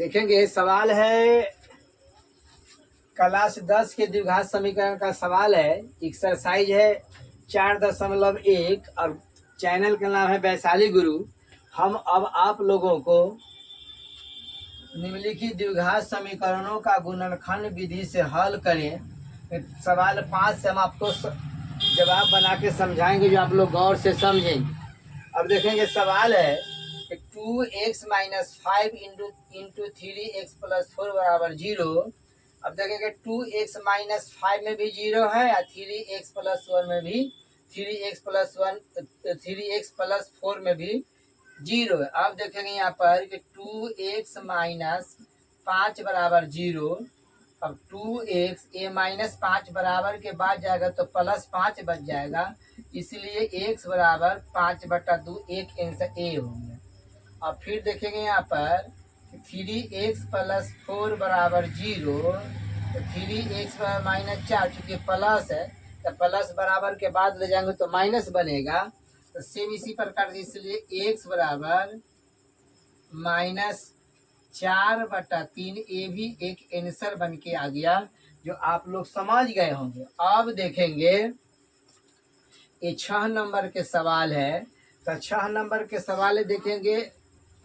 देखेंगे सवाल है क्लास 10 के द्विघात समीकरण का सवाल है। एक्सरसाइज है 4.1 और चैनल का नाम है वैशाली गुरु। हम अब आप लोगों को निम्नलिखित द्विघात समीकरणों का गुणनखंड विधि से हल करें। सवाल 5 से हम आपको जवाब बना के समझाएंगे, जो आप लोग गौर से समझेंगे। अब देखेंगे सवाल है कि 2x - 5 इंटू 3x + 4 बराबर 0। अब देखेंगे 2x - 5 में भी 0 है और 3x + 1 में भी 3x + 4 में भी 0 है। अब देखेंगे यहाँ पर कि 2x - 5 बराबर 0। अब 2x -5 बराबर के बाद जाएगा तो +5 बच जाएगा, इसलिए x बराबर 5/2 एक आंसर ए हो गया। अब फिर देखेंगे यहाँ पर 3x + 4 बराबर 0, तो 3x -4 चूँकि प्लस है तो प्लस बराबर के बाद ले जाएंगे तो माइनस बनेगा। तो सेम इसी प्रकार से, इसलिए x बराबर -4/3 ये भी एक आंसर बन के आ गया, जो आप लोग समझ गए होंगे। अब देखेंगे ये 6 नंबर के सवाल है। तो 6 नंबर के सवाल देखेंगे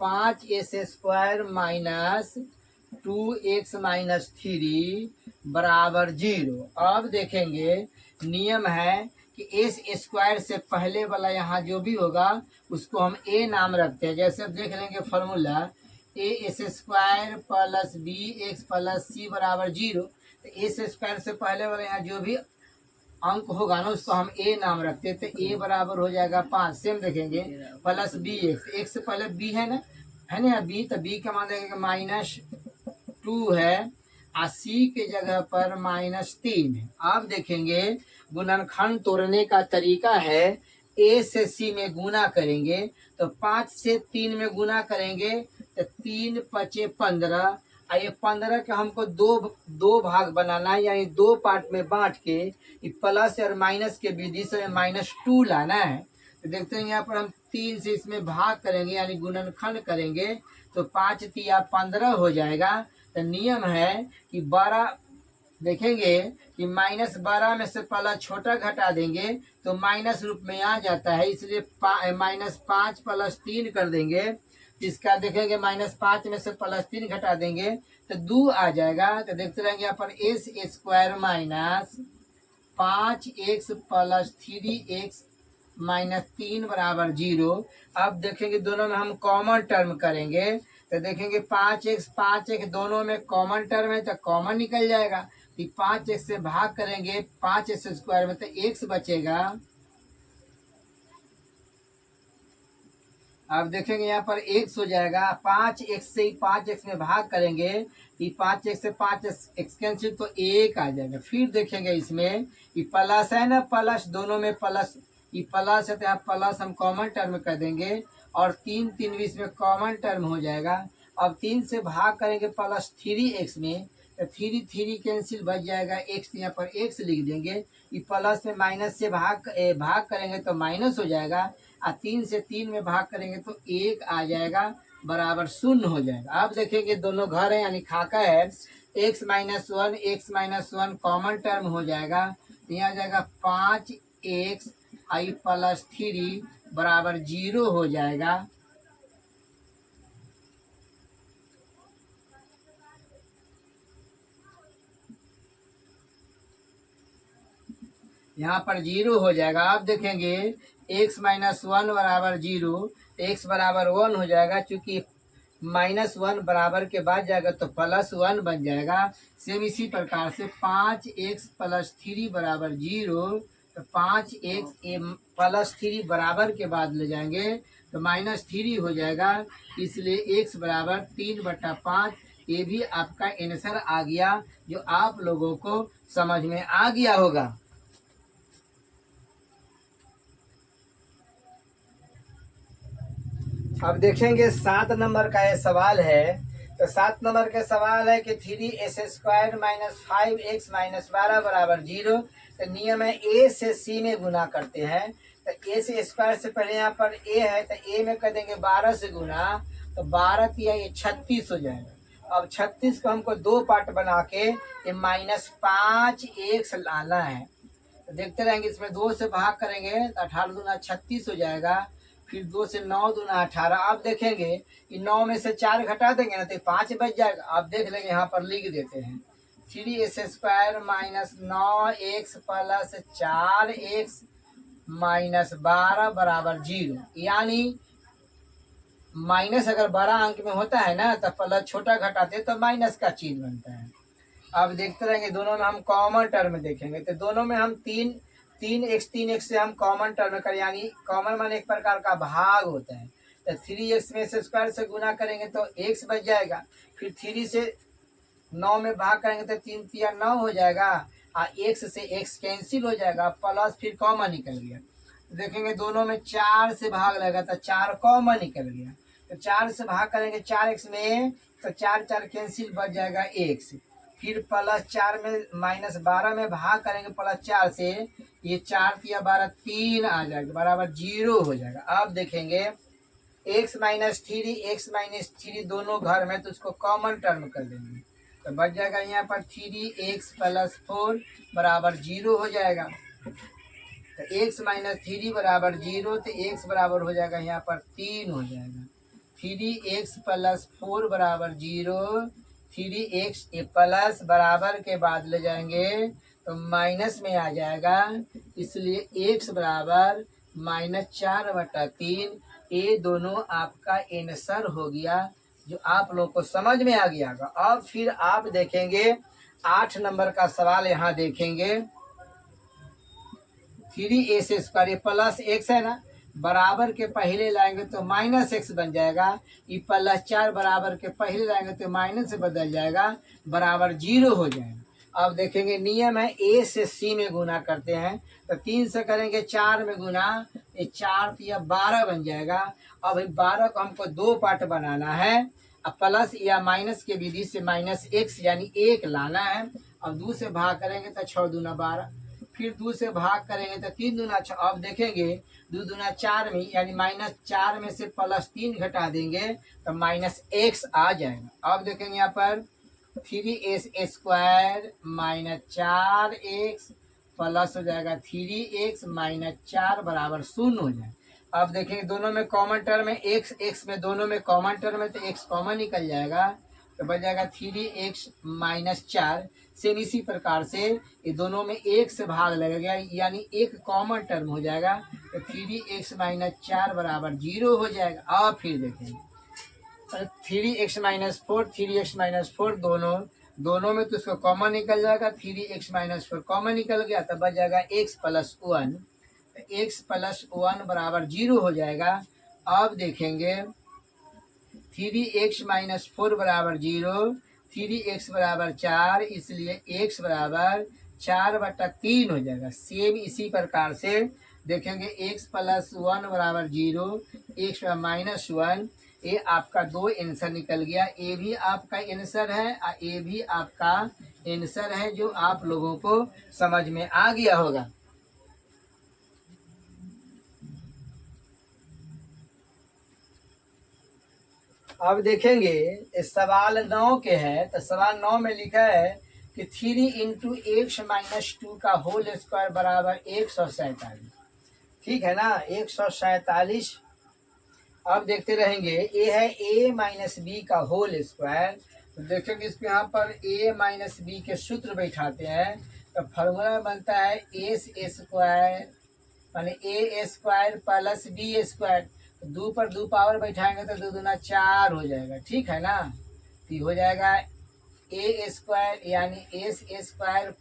5s² - 2x - 3 बराबर 0। अब देखेंगे नियम है कि s² से पहले वाला यहाँ जो भी होगा उसको हम a नाम रखते हैं। जैसे अब देख लेंगे फॉर्मूला a² + bx + c बराबर 0। तो s² से पहले वाला यहाँ जो भी अंक होगा ना उसको हम a नाम रखते हैं। तो a बराबर हो जाएगा 5। सेम देखेंगे प्लस bx, x से पहले b है ना b, तो b का मान देंगे -2 है और c के जगह पर -3 है। अब देखेंगे गुणनखंड तोड़ने का तरीका है, a से c में गुना करेंगे तो 5 से 3 में गुना करेंगे तो 3 × 5 = 15। और ये 15 के हमको दो भाग बनाना है, यानी 2 पार्ट में बांट के प्लस और माइनस के विधि से -2 लाना है। तो देखते हैं यहाँ पर हम 3 से इसमें भाग करेंगे यानी गुणनखंड करेंगे तो 5 × 3 = 15 हो जाएगा। तो नियम है कि 12 देखेंगे कि -12 में से पहला छोटा घटा देंगे तो माइनस रूप में आ जाता है, इसलिए -5 + 3 कर देंगे। इसका देखेंगे -5 में से +3 घटा देंगे तो 2 आ जाएगा। तो देखते रहेंगे यहाँ पर s² - 5x + 3x - 3 बराबर 0। अब देखेंगे दोनों में हम कॉमन टर्म करेंगे तो देखेंगे 5x दोनों में कॉमन टर्म है तो कॉमन निकल जाएगा। 5x से भाग करेंगे 5s² में तो x बचेगा। अब देखेंगे यहाँ पर x हो जाएगा 5x से 5x में भाग करेंगे, 5x से 5x कैंसिल तो 1 आ जाएगा। फिर देखेंगे इसमें ये प्लस है ना, प्लस दोनों में प्लस, ये प्लस है तो यहाँ प्लस हम कॉमन टर्म कर देंगे और 3 × 3 = 20 में कॉमन टर्म हो जाएगा। अब 3 से भाग करेंगे +3x में तो 3 कैंसिल बच जाएगा, x यहाँ पर x लिख देंगे। ये प्लस में माइनस से भाग करेंगे तो माइनस हो जाएगा और 3 से 3 में भाग करेंगे तो 1 आ जाएगा बराबर 0 हो जाएगा। अब देखेंगे दोनों घर है यानी खाका है, x - 1 कॉमन टर्म हो जाएगा। यहाँ जाएगा 5x + 3 बराबर 0 हो जाएगा। यहाँ पर 0 हो जाएगा। अब देखेंगे x - 1 बराबर 0, x बराबर 1 हो जाएगा। चूंकि -1 बराबर के बाद जाएगा तो +1 बन जाएगा। सेम इसी प्रकार से 5x + 3 बराबर 0, तो 5x + 3 बराबर के बाद ले जाएंगे तो -3 हो जाएगा, इसलिए x बराबर 3/5। ये भी आपका आंसर आ गया, जो आप लोगों को समझ में आ गया होगा। अब देखेंगे 7 नंबर का ये सवाल है। तो 7 नंबर का सवाल है कि 3s² - 5x - 12 बराबर 0। तो नियम है a से c में गुना करते हैं। तो a से स्क्वायर से पहले यहाँ पर a है तो a में कर देंगे 12 से गुना, तो 12 × 3 = 36 हो जाएगा। अब 36 को हमको दो पार्ट बना के ये -5 लाना है। तो देखते रहेंगे, इसमें 2 से भाग करेंगे तो 18 दूना 36 हो जाएगा। फिर 2 से 9 दूना 18। आप देखेंगे कि 9 में से 4 घटा देंगे ना तो 5 बच जाएगा। आप देख लेंगे, यहाँ पर लिख देते हैं 3x² - 9x + 4x - 12 बराबर 0। यानी माइनस अगर बड़ा अंक में होता है ना तो प्लस छोटा घटाते तो माइनस का चिन्ह बनता है। अब देखते रहेंगे, दोनों में हम कॉमन टर्म देखेंगे तो दोनों में हम 3x से हम कॉमन टर्म करें, यानी कॉमन मान एक प्रकार का भाग होता है। तो 3x में से स्क्वायर से गुना करेंगे तो x बच जाएगा। फिर 3 से 9 में भाग करेंगे तो 3 3 9 हो जाएगा। और x से x कैंसिल हो जाएगा, प्लस फिर कॉमन निकल गया। देखेंगे दोनों में 4 से भाग लगेगा तो 4 कॉमन निकल गया। तो 4 से भाग करेंगे 4x में तो 4 4 कैंसिल बच जाएगा x। फिर +4 में -12 में भाग करेंगे +4 से, ये 4 या 12 3 आ जाएगा बराबर 0 हो जाएगा। अब देखेंगे x - 3 दोनों घर में तो उसको कॉमन टर्म कर देंगे तो बच जाएगा यहाँ पर 3x + 4 बराबर 0 हो जाएगा। तो x - 3 बराबर 0 तो x बराबर हो जाएगा यहाँ पर 3 हो जाएगा। 3x + 4 बराबर 0। 3x ये प्लस बराबर के बाद ले जाएंगे तो माइनस में आ जाएगा, इसलिए x बराबर -4/3। ये दोनों आपका आंसर हो गया, जो आप लोग को समझ में आ गया होगा। अब फिर आप देखेंगे 8 नंबर का सवाल यहाँ देखेंगे। 3x² प्लस x है ना, बराबर के पहले लाएंगे तो -x बन जाएगा। ये +4 बराबर के पहले लाएंगे तो माइनस से बदल जाएगा, बराबर 0 हो जाएगा। अब देखेंगे नियम है a से c में गुना करते हैं तो 3 से करेंगे 4 में गुना, ये 4 या 12 बन जाएगा। अब 12 को हमको दो पार्ट बनाना है। अब प्लस या माइनस के विधि से -x यानी 1 लाना है। अब 2 से भाग करेंगे तो 6 दूना 12। फिर 2 से भाग करेंगे तो 3 दूना 6। अब देखेंगे 2 दूना 4 में, यानी -4 में से +3 घटा देंगे तो -x आ जाएगा। अब देखेंगे यहाँ पर 3x² - 4x प्लस हो जाएगा 3x - 4 बराबर 0 हो जाएगा। अब देखेंगे दोनों में कॉमन टर्म है x में, दोनों में कॉमन टर्म है तो x कॉमन निकल जाएगा तो बच जाएगा 3x - 4। सेम इसी प्रकार से ये दोनों में 1 से भाग लगेगा, यानी एक कॉमन टर्म हो जाएगा तो 3x - 4 बराबर 0 हो जाएगा। अब फिर देखेंगे 3x - 4 3x - 4 दोनों में तो उसको कॉमन निकल जाएगा। 3x - 4 कॉमन निकल गया तो बच जाएगा x + 1। x + 1 बराबर 0 हो जाएगा। अब देखेंगे 3x - 4 बराबर 0, 3x बराबर 4, इसलिए x बराबर 4/3 हो जाएगा। सेम इसी प्रकार से देखेंगे x + 1 बराबर 0, x -1। ये आपका 2 आंसर निकल गया। ये भी आपका आंसर है और ये भी आपका आंसर है, जो आप लोगों को समझ में आ गया होगा। अब देखेंगे सवाल 9 के है तो सवाल 9 में लिखा है कि 3 × x - 2 का होल स्क्वायर बराबर 147। ठीक है ना, 147। अब देखते रहेंगे a है a - b का होल स्क्वायर। तो देखेंगे इसको यहाँ पर a - b के सूत्र बैठाते हैं तो फॉर्मूला बनता है s² माने a² + b²। 2 पर 2 पावर बैठाएंगे तो 2 दूना 4 हो जाएगा। ठीक है ना, तो हो जाएगा a² यानी s²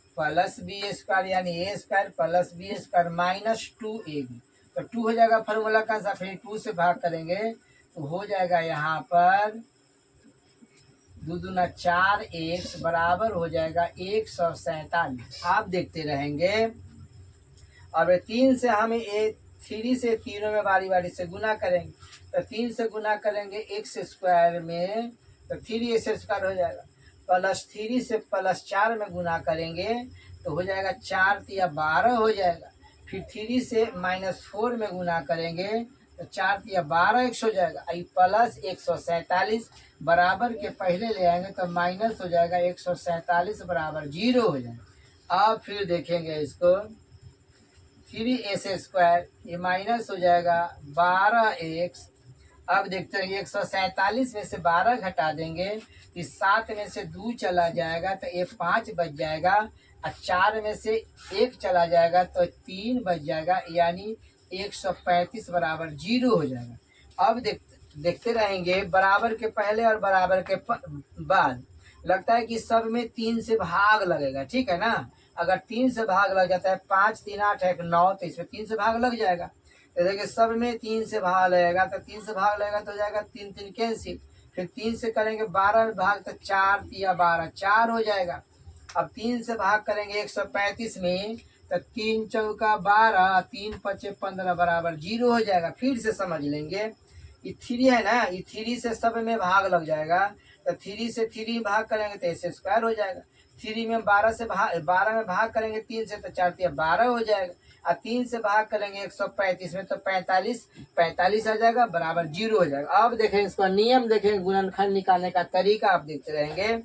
प्लस b² यानी a² + b² - 2ab। तो 2 हो जाएगा फॉर्मूला का सा। फिर 2 से भाग करेंगे तो हो जाएगा यहाँ पर 2 दूना 4x बराबर हो जाएगा 147। आप देखते रहेंगे। अब 3 से हम 3 से तीनों में बारी बारी से गुना करेंगे तो 3 से गुना करेंगे x² में तो 3x² हो जाएगा। +3 से +4 में गुना करेंगे तो हो जाएगा 4 या 12 हो जाएगा। फिर 3 से -4 में गुना करेंगे तो 4 तिया 12 x हो जाएगा। आई प्लस 147 बराबर के पहले ले आएंगे तो माइनस हो जाएगा 147 बराबर 0 हो जाएगा। अब फिर देखेंगे इसको 3s², ये माइनस हो जाएगा 12x। अब देखते हैं 147 में से 12 घटा देंगे, इस 7 में से 2 चला जाएगा तो ये 5 बच जाएगा, और 4 में से 1 चला जाएगा तो 3 बच जाएगा, यानी 135 बराबर 0 हो जाएगा। अब देखते रहेंगे बराबर के पहले और बराबर के बाद लगता है कि सब में 3 से भाग लगेगा, ठीक है ना। अगर 3 से भाग लग जाता है, 5 3 8 1 9, तो इसमें 3 से भाग लग जाएगा। तो देखिए सब में 3 से भाग लगेगा, तो 3 से भाग लगेगा तो जाएगा 3 3 कैंसिल, फिर 3 से करेंगे 12 में भाग तो 4 तिया 12 4 हो जाएगा। अब 3 से भाग करेंगे 135 में तो 3 चौका 12, 3 पचे 15 बराबर 0 हो जाएगा। फिर से समझ लेंगे, ये 3 है ना, ये 3 से सब में भाग लग जाएगा, तो 3 से 3 भाग करेंगे तो s² हो जाएगा। 3 में 12 में भाग करेंगे 3 से तो 4 तिया 12 हो जाएगा, और 3 से भाग करेंगे 135 में तो 45 आ जाएगा बराबर 0 हो जाएगा। अब देखें इसका नियम, देखें गुणनखंड निकालने का तरीका आप देखते रहेंगे।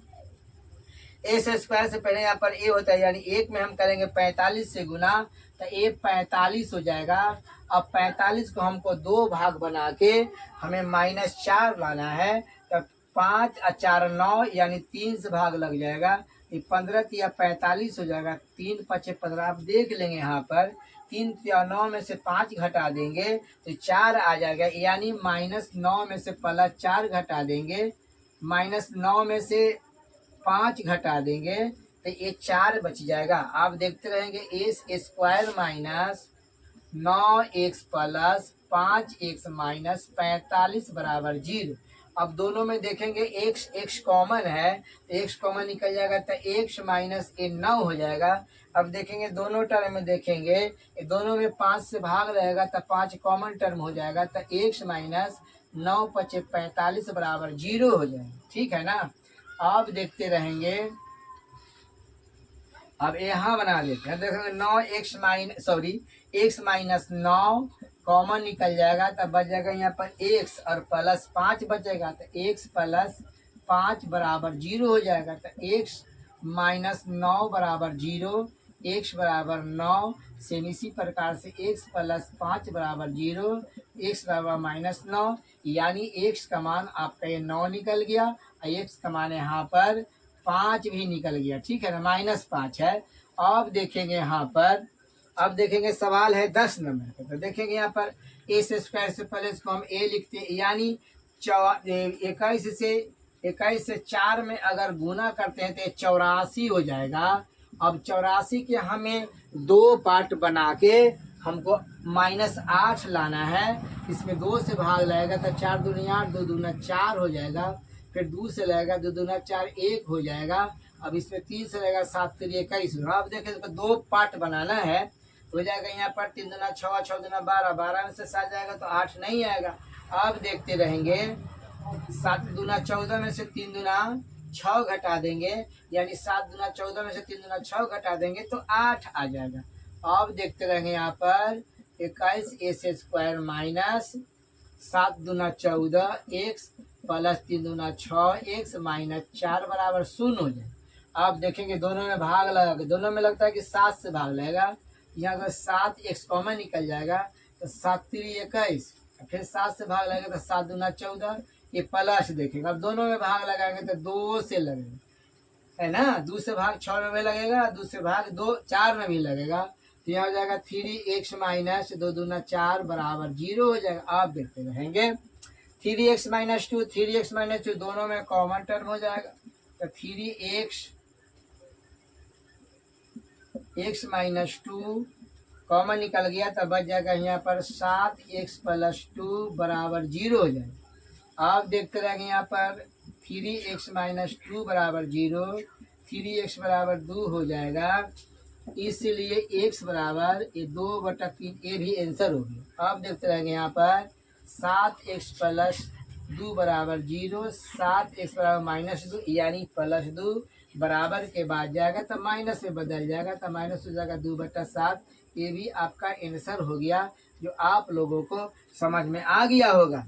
s² से पहले यहाँ पर a होता है, यानी 1 में हम करेंगे 45 से गुना, तो a 45 हो जाएगा। अब 45 को हमको 2 भाग बना के हमें -4 लाना है, तो 5 और 4 9, यानी 3 से भाग लग जाएगा, ये 15 तिया 45 हो जाएगा। 3 पचे 15 आप देख लेंगे यहाँ पर, 3 तिया 9 में से 5 घटा देंगे तो 4 आ जाएगा, यानी -9 में से +4 घटा देंगे, -9 में से 5 घटा देंगे तो ये 4 बच जाएगा। आप देखते रहेंगे s² minus 9x plus 5x minus 45 बराबर 0। अब दोनों में देखेंगे x कॉमन है, तो x कॉमन निकल जाएगा तो x माइनस ए 9 हो जाएगा। अब देखेंगे दोनों टर्म में, देखेंगे दोनों में 5 से भाग रहेगा तो 5 कॉमन टर्म हो जाएगा, तो x माइनस 9 पचे 45 बराबर 0 हो जाएगा, ठीक है ना। अब देखते रहेंगे, अब यहाँ बना लेते हैं, देखेंगे 9x माइनस 9 कॉमन निकल जाएगा, तब बच जाएगा यहाँ पर x और प्लस 5 बचेगा, तो x प्लस 5 बराबर 0 हो जाएगा। तो x माइनस 9 बराबर 0, x बराबर 9, सेम इसी प्रकार से x प्लस 5 बराबर 0, x बराबर -9, यानी x का मान आपका ये 9 निकल गया, और x का मान यहाँ पर 5 भी निकल गया, ठीक है ना, -5 है। अब देखेंगे यहाँ पर, अब देखेंगे सवाल है 10 नंबर का, तो देखेंगे यहाँ पर s² से पहले इसको हम a लिखते हैं, यानी 21 से 4 में अगर गुना करते हैं तो 84 हो जाएगा। अब 84 के हमें 2 पार्ट बना के हमको -8 लाना है, इसमें 2 से भाग लगेगा तो 4 दूनी 8, 2 दूना 4 हो जाएगा, फिर 2 से लगेगा 2 दूना 4 1 हो जाएगा। अब इसमें 3 से लगेगा 7 3 21। अब देखें इसको 2 पार्ट बनाना है, हो जाएगा यहाँ पर 3 दूना 6, 6 दूना 12, 12 में से 7 जाएगा तो 8 नहीं आएगा। अब देखते रहेंगे 7 दूना 14 में से 3 दूना 6 घटा देंगे, यानी 7 दूना 14 में से 3 दूना 6 घटा देंगे तो 8 आ जाएगा। अब देखते रहेंगे यहाँ पर 21s² माइनस 7 दूना 14 x प्लस 3 दूना 6x माइनस 4 बराबर 0 हो जाए। अब देखेंगे दोनों में भाग लगा, दोनों में लगता है कि 7 से भाग लगेगा, यहाँ अगर 7x कॉमन निकल जाएगा तो 7 3 21, फिर 7 से भाग लगेगा तो 7 दूना 14, ये प्लस देखेंगे। अब दोनों में भाग लगाएंगे तो 2 से लगेगा, है ना, 2 से भाग 6 में भी लगेगा, 2 से भाग 2 4 में भी लगेगा, तो यहाँ हो जाएगा 3x माइनस 2 दूना 4 बराबर 0 हो जाएगा। आप देखते रहेंगे 3x माइनस 2, 3x माइनस 2 दोनों में कॉमन टर्म हो जाएगा, तो 3x माइनस 2 कॉमन निकल गया, तब बच जाएगा यहाँ पर 7x प्लस 2 बराबर 0 हो जाएगा। आप देखते रहेंगे यहाँ पर 3x माइनस 2 बराबर 0, 3x बराबर 2 हो जाएगा, इसलिए x बराबर ये 2/3 ये भी आंसर हो गया। अब देखते रहेंगे यहाँ पर 7x प्लस 2 बराबर 0, 7x बराबर -2, यानी +2 बराबर के बाद जाएगा तो माइनस में बदल जाएगा, तो माइनस हो जाएगा 2/7, ये भी आपका आंसर हो गया। जो आप लोगों को समझ में आ गया होगा।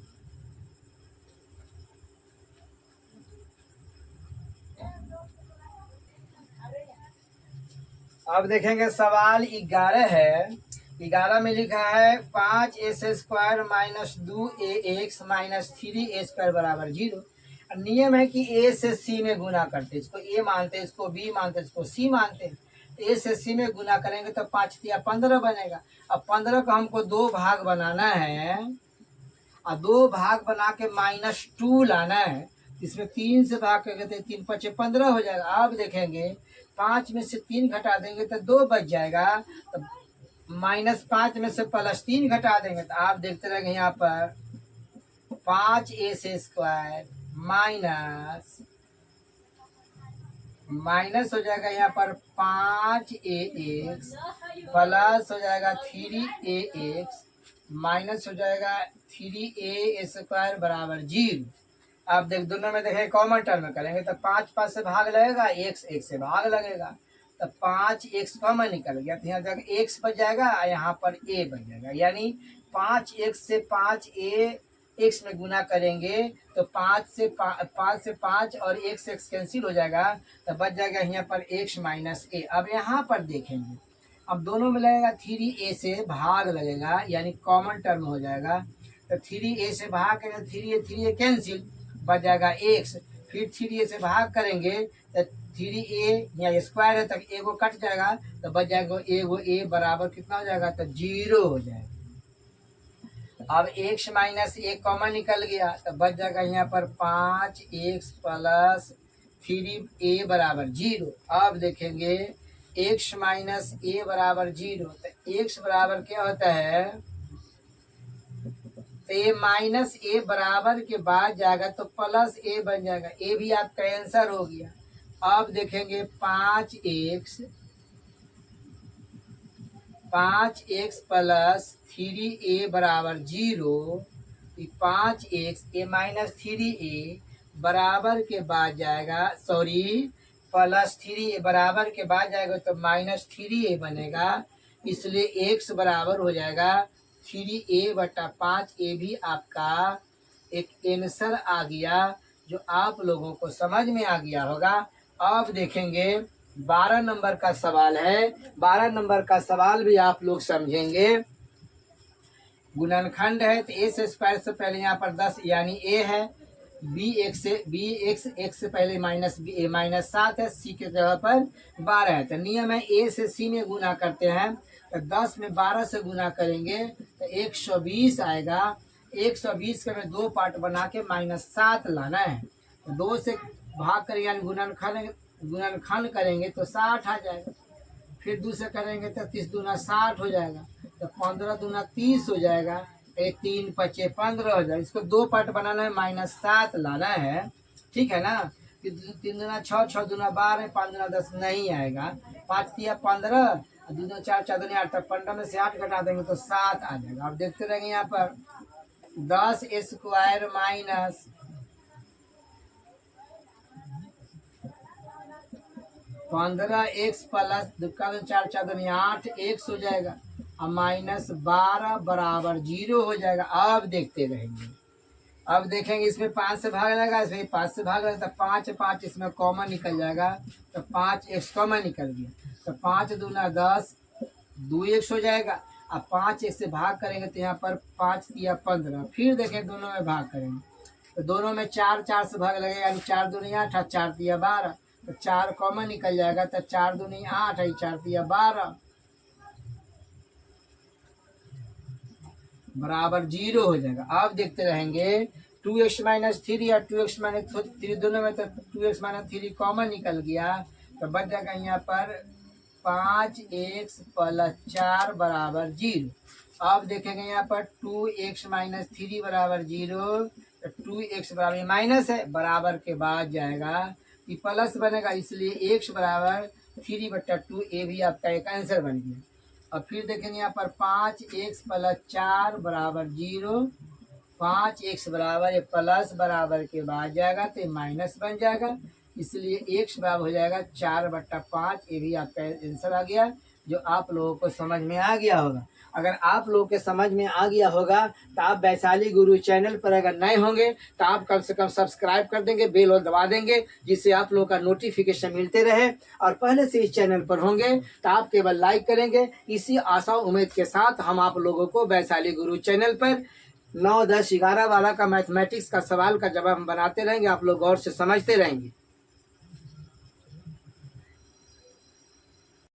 अब देखेंगे सवाल 11 है। 11 में लिखा है 5s² minus 2ax minus 3a² बराबर 0। नियम है कि a से c में गुना करते, इसको a मानते, इसको b मानते, इसको c मानते। तो a से c में गुना करेंगे तो 5 या 15 बनेगा। अब 15 का हमको 2 भाग बनाना है और 2 भाग बना के -2 लाना है। इसमें 3 से भाग करके तो 3 5 15 हो जाएगा। अब देखेंगे 5 में से 3 घटा देंगे तो 2 बच जाएगा। तो -5 में से +3 घटा देंगे तो आप देखते रहेंगे यहाँ पर 5s² माइनस हो जाएगा यहाँ पर 5ax प्लस हो जाएगा 3ax माइनस हो जाएगा 3a² बराबर 0। आप देख दोनों में देखें कॉमन टर्म में करेंगे तो 5 से भाग लगेगा, x से भाग लगेगा, तो 5x कॉमन निकल गया तो यहाँ तक x बच जाएगा और यहाँ पर a बच जाएगा। यानी 5x से 5a x में गुना करेंगे तो 5 से 5 और x कैंसिल हो जाएगा तो बच जाएगा यहाँ पर x माइनस a। अब यहाँ पर देखेंगे अब दोनों में लगेगा 3a से भाग लगेगा यानी कॉमन टर्म हो जाएगा। तो 3a से भाग करेंगे 3a कैंसिल बच जाएगा x, फिर 3a से भाग करेंगे तो 3a या स्क्वायर है तक a को कट जाएगा तो बच जाएगा a बराबर कितना हो जाएगा तो 0 हो जाएगा। अब x माइनस a कॉमन निकल गया तो बच जाएगा यहाँ पर 5x प्लस 3a बराबर 0। अब देखेंगे x माइनस a बराबर 0 तो x बराबर क्या होता है तो a माइनस a बराबर के बाद जाएगा तो प्लस a बन जाएगा, a भी आपका आंसर हो गया। अब देखेंगे 5x प्लस 3a बराबर 0, 5x a माइनस 3a बराबर के बाद जाएगा प्लस 3a बराबर के बाद जाएगा तो -3a बनेगा, इसलिए x बराबर हो जाएगा 3a बटा 5a भी आपका एक आंसर आ गया जो आप लोगों को समझ में आ गया होगा। अब देखेंगे 12 नंबर का सवाल है। 12 नंबर का सवाल भी आप लोग समझेंगे। गुणनखंड है तो a से पहले यहाँ पर 10 यानी a है, x से पहले -7 है, c के जगह पर 12 है। तो नियम है a से c में गुना करते हैं तो 10 में 12 से गुना करेंगे तो 120 आएगा। 120 का में 2 पार्ट बना के -7 लाना है तो 2 से भाग करेंगे यानी गुणनखंड करेंगे तो 60 आ जाएगा। फिर 2 से करेंगे तो 30 दूना 60 हो जाएगा, तो 15 दूना 30 हो जाएगा, 3 5 15 हो जाएगा। इसको 2 पार्ट बनाना है -7 लाना है, ठीक है ना। 3 दूना 6, 6 दूना 12, 5 दूना 10 नहीं आएगा, 5 तिया 15, 2 दूना 4, 4 दूना 8, 15 में से 8 घटा देंगे तो 7 आ जाएगा। आप देखते रहेंगे यहाँ पर 10² माइनस 15x प्लस 2 4 4 दूनी 8x हो जाएगा और -12 बराबर 0 हो जाएगा। अब देखते रहेंगे, अब देखेंगे इसमें 5 से भाग लगेगा, इसमें 5 से भाग लगेगा तो 5 5 इसमें कॉमन निकल जाएगा तो 5x कॉमन निकल गया तो 5 दूना 10 2x हो जाएगा। अब 5x से भाग करेंगे तो यहाँ पर 5 तिया 15, फिर देखें दोनों में भाग करेंगे तो दोनों में 4 4 से भाग लगेगा यानी 4 दूनी 8 और 4 तिया 12, तो 4 कॉमन निकल जाएगा तो 4 दूनी 8 है, 4 तिया 12 बराबर 0 हो जाएगा। अब देखते रहेंगे 2x माइनस 3 और 2x माइनस 3 दोनों में तो 2x माइनस 3 कॉमन निकल गया तो बच जाएगा यहाँ पर 5x प्लस 4 बराबर 0। अब देखेंगे यहाँ पर 2x माइनस 3 बराबर 0, तो 2x बराबर माइनस है, बराबर के बाद जाएगा ये प्लस बनेगा, इसलिए x बराबर 3 बटा 2 a भी आपका एक आंसर बन गया। अब फिर देखेंगे यहाँ पर 5x प्लस 4 बराबर 0, 5x बराबर ये प्लस बराबर के बाद जाएगा तो माइनस बन जाएगा, इसलिए x बराबर हो जाएगा 4 बटा 5, ये भी आपका आंसर आ गया जो आप लोगों को समझ में आ गया होगा। अगर आप लोगों के समझ में आ गया होगा तो आप वैशाली गुरु चैनल पर अगर नए होंगे तो आप कम से कम सब्सक्राइब कर देंगे, बेल और दबा देंगे, जिससे आप लोगों का नोटिफिकेशन मिलते रहे। और पहले से इस चैनल पर होंगे तो आप केवल लाइक करेंगे। इसी आशा उम्मीद के साथ हम आप लोगों को वैशाली गुरु चैनल पर 9, 10, 11 वाला का मैथमेटिक्स का सवाल का जवाब हम बनाते रहेंगे, आप लोग गौर से समझते रहेंगे।